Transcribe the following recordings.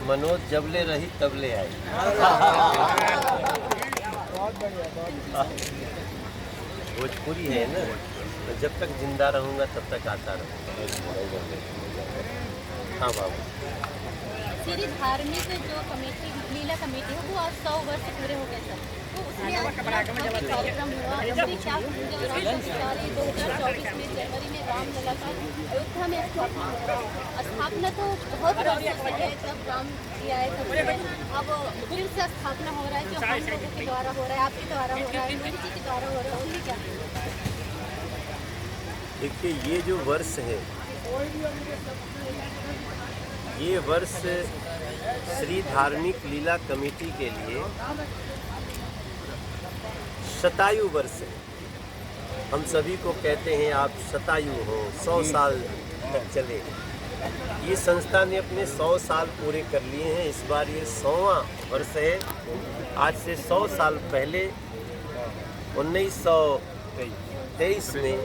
मनोज जबले रही तबले आई। भोजपुरी है ना, तो जब तक जिंदा रहूँगा तब तक आता रहूँगा। हाँ बाबू। श्री धार्मिक जो कमेटी लीला कमेटी है वो आज 100 वर्ष पूरे हो गए सर, तो उसमें आज कार्यक्रम हुआ। उसमें क्या 2024 में जनवरी में रामलला का अयोध्या में स्थापना हुआ। स्थापना तो बहुत वर्षों से है, जब राम जी आए तब से। अब फिर से स्थापना हो रहा है, जो हम लोगों के द्वारा हो रहा है, आपके द्वारा हो रहा है, मोदी जी के द्वारा हो रहा है, उसमें क्या? देखिए, ये जो वर्ष है, ये वर्ष श्री धार्मिक लीला कमेटी के लिए शतायु वर्ष है। हम सभी को कहते हैं आप शतायु हो, 100 साल तक चले। ये संस्था ने अपने 100 साल पूरे कर लिए हैं। इस बार ये 100वां वर्ष है। आज से 100 साल पहले 1923 में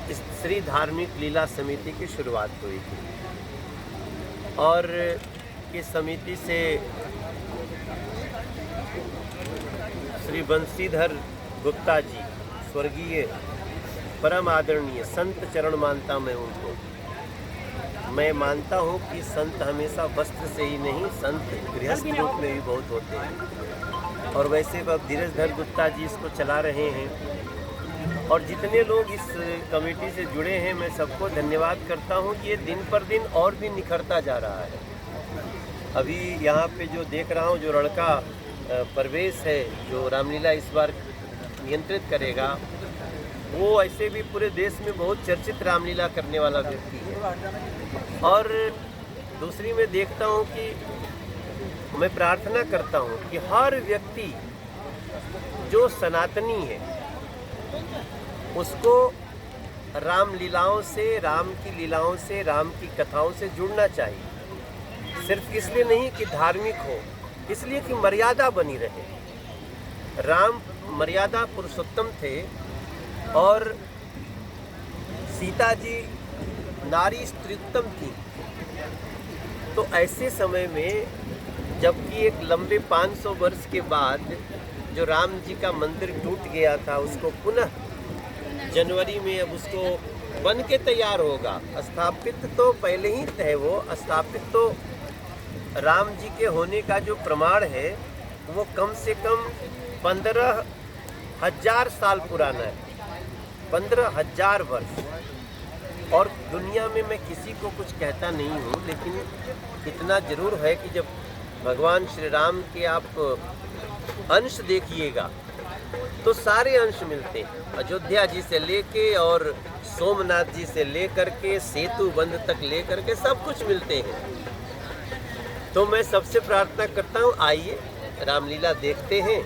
इस श्री धार्मिक लीला समिति की शुरुआत हुई थी और इस समिति से श्री बंशीधर गुप्ता जी, स्वर्गीय परम आदरणीय संत चरण मानता मैं उनको। मैं मानता हूँ कि संत हमेशा वस्त्र से ही नहीं, संत गृहस्थ रूप में भी बहुत होते हैं। और वैसे अब धीरजधर गुप्ता जी इसको चला रहे हैं और जितने लोग इस कमेटी से जुड़े हैं, मैं सबको धन्यवाद करता हूँ कि ये दिन पर दिन और भी निखरता जा रहा है। अभी यहाँ पे जो देख रहा हूँ, जो लड़का परवेश है, जो रामलीला इस बार नियंत्रित करेगा, वो ऐसे भी पूरे देश में बहुत चर्चित रामलीला करने वाला व्यक्ति है। और दूसरी मैं देखता हूँ कि मैं प्रार्थना करता हूँ कि हर व्यक्ति जो सनातनी है उसको राम लीलाओं से, राम की लीलाओं से, राम की कथाओं से जुड़ना चाहिए। सिर्फ इसलिए नहीं कि धार्मिक हो, इसलिए कि मर्यादा बनी रहे। राम मर्यादा पुरुषोत्तम थे और सीता जी नारी स्त्रीत्तम थी। तो ऐसे समय में जबकि एक लंबे 500 वर्ष के बाद जो राम जी का मंदिर टूट गया था, उसको पुनः जनवरी में अब उसको बन के तैयार होगा। स्थापित तो पहले ही है, वो स्थापित तो राम जी के होने का जो प्रमाण है वो कम से कम 15,000 साल पुराना है, 15,000 वर्ष। और दुनिया में मैं किसी को कुछ कहता नहीं हूँ, लेकिन इतना जरूर है कि जब भगवान श्री राम के आप अंश देखिएगा तो सारे अंश मिलते हैं। अयोध्या जी से लेके और सोमनाथ जी से लेकर के सेतु बंध तक लेकर के सब कुछ मिलते हैं। तो मैं सबसे प्रार्थना करता हूँ, आइए रामलीला देखते हैं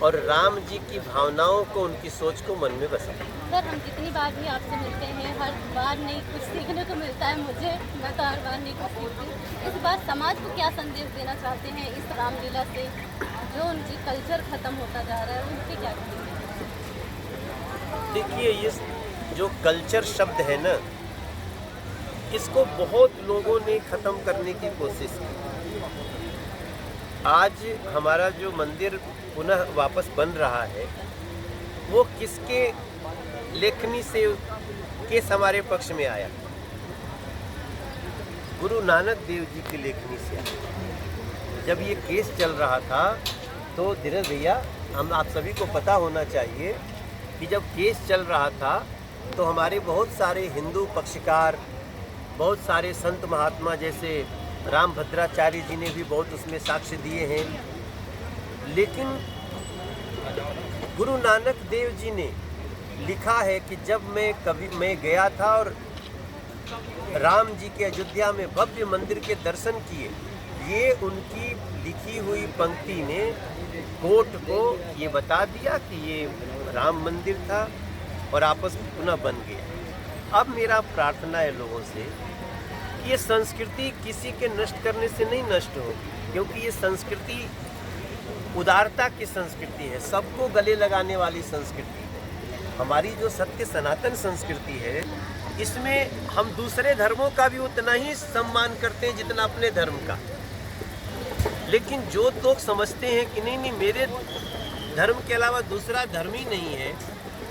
और राम जी की भावनाओं को, उनकी सोच को मन में बसाएं। सर, हम कितनी बार भी आपसे मिलते हैं, हर बार नहीं कुछ सीखने को मिलता है मुझे। मैं तो हर बार नहीं कुछ सीखती। इस बार समाज को क्या संदेश देना चाहते हैं इस रामलीला से, जो उनकी कल्चर खत्म होता जा रहा है, उनके क्या कहेंगे? देखिए, ये जो कल्चर शब्द है ना, इसको बहुत लोगों ने ख़त्म करने की कोशिश की। आज हमारा जो मंदिर पुनः वापस बन रहा है, वो किसके लेखनी से केस हमारे पक्ष में आया? गुरु नानक देव जी की लेखनी से आया। जब ये केस चल रहा था तो धीरज भैया, हम आप सभी को पता होना चाहिए कि जब केस चल रहा था तो हमारे बहुत सारे हिंदू पक्षकार, बहुत सारे संत महात्मा जैसे रामभद्राचार्य जी ने भी बहुत उसमें साक्ष्य दिए हैं। लेकिन गुरु नानक देव जी ने लिखा है कि जब मैं गया था और राम जी के अयोध्या में भव्य मंदिर के दर्शन किए, ये उनकी लिखी हुई पंक्ति ने कोर्ट को ये बता दिया कि ये राम मंदिर था और आपस में पुनः बन गया। अब मेरा प्रार्थना है लोगों से, ये संस्कृति किसी के नष्ट करने से नहीं नष्ट हो, क्योंकि ये संस्कृति उदारता की संस्कृति है, सबको गले लगाने वाली संस्कृति है। हमारी जो सत्य सनातन संस्कृति है, इसमें हम दूसरे धर्मों का भी उतना ही सम्मान करते हैं जितना अपने धर्म का। लेकिन जो लोग समझते हैं कि नहीं नहीं मेरे धर्म के अलावा दूसरा धर्म ही नहीं है,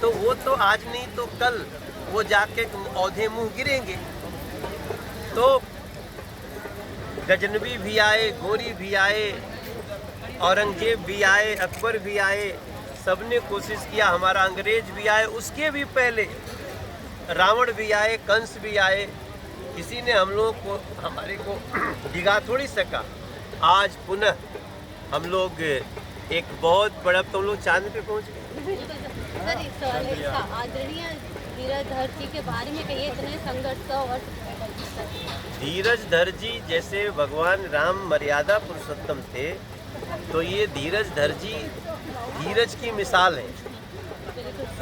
तो वो तो आज नहीं तो कल वो जाके औंधे मुंह गिरेंगे। तो गजनवी भी आए, गोरी भी आए, औरंगजेब भी आए, अकबर भी आए, सबने कोशिश किया। हमारा अंग्रेज भी आए, उसके भी पहले रावण भी आए, कंस भी आए, किसी ने हम लोगों को हमारे को डिगा थोड़ी सका। आज पुनः हम लोग एक बहुत बड़ा, तो हम लोग चांद पे पहुंच गए। सर एक सवाल है इसका, आदरणीय धीरजधर जी के बारे में कहिए, इतने संघर्ष का और धीरजधर जी जैसे भगवान राम मर्यादा पुरुषोत्तम थे, तो ये धीरजधर जी धीरज की मिसाल है।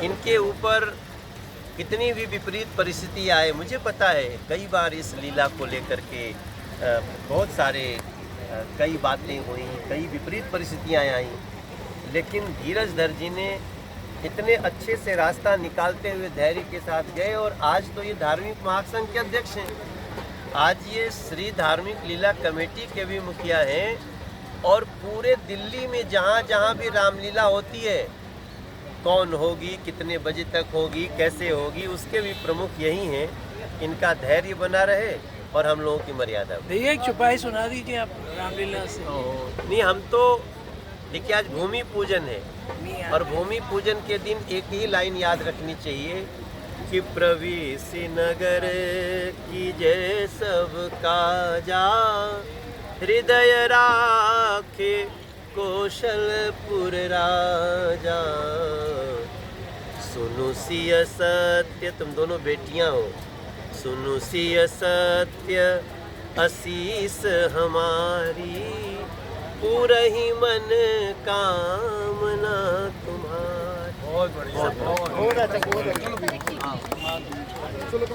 इनके ऊपर कितनी भी विपरीत परिस्थिति आए, मुझे पता है कई बार इस लीला को लेकर के बहुत सारे कई बातें हुई, कई विपरीत परिस्थितियाँ आई, लेकिन धीरजधर जी ने इतने अच्छे से रास्ता निकालते हुए धैर्य के साथ गए। और आज तो ये धार्मिक महासंघ के अध्यक्ष हैं, आज ये श्री धार्मिक लीला कमेटी के भी मुखिया हैं, और पूरे दिल्ली में जहाँ जहाँ भी रामलीला होती है, कौन होगी, कितने बजे तक होगी, कैसे होगी, उसके भी प्रमुख यही हैं। इनका धैर्य बना रहे और हम लोगों की मर्यादा। भैया एक चुपाई सुना दीजिए आप रामलीला से। नहीं, हम तो देखिए आज भूमि पूजन है, और भूमि पूजन के दिन एक ही लाइन याद रखनी चाहिए कि प्रवेश नगर की जय सब काजा, हृदय राखे कौशलपुर राजा। सुनु सिय सत्य, तुम दोनों बेटियां हो, सुनु सिय सत्य आशीष हमारी, पूरा ही मन कामना तुम्हारी। बहुत बढ़िया, बहुत अच्छा। चलो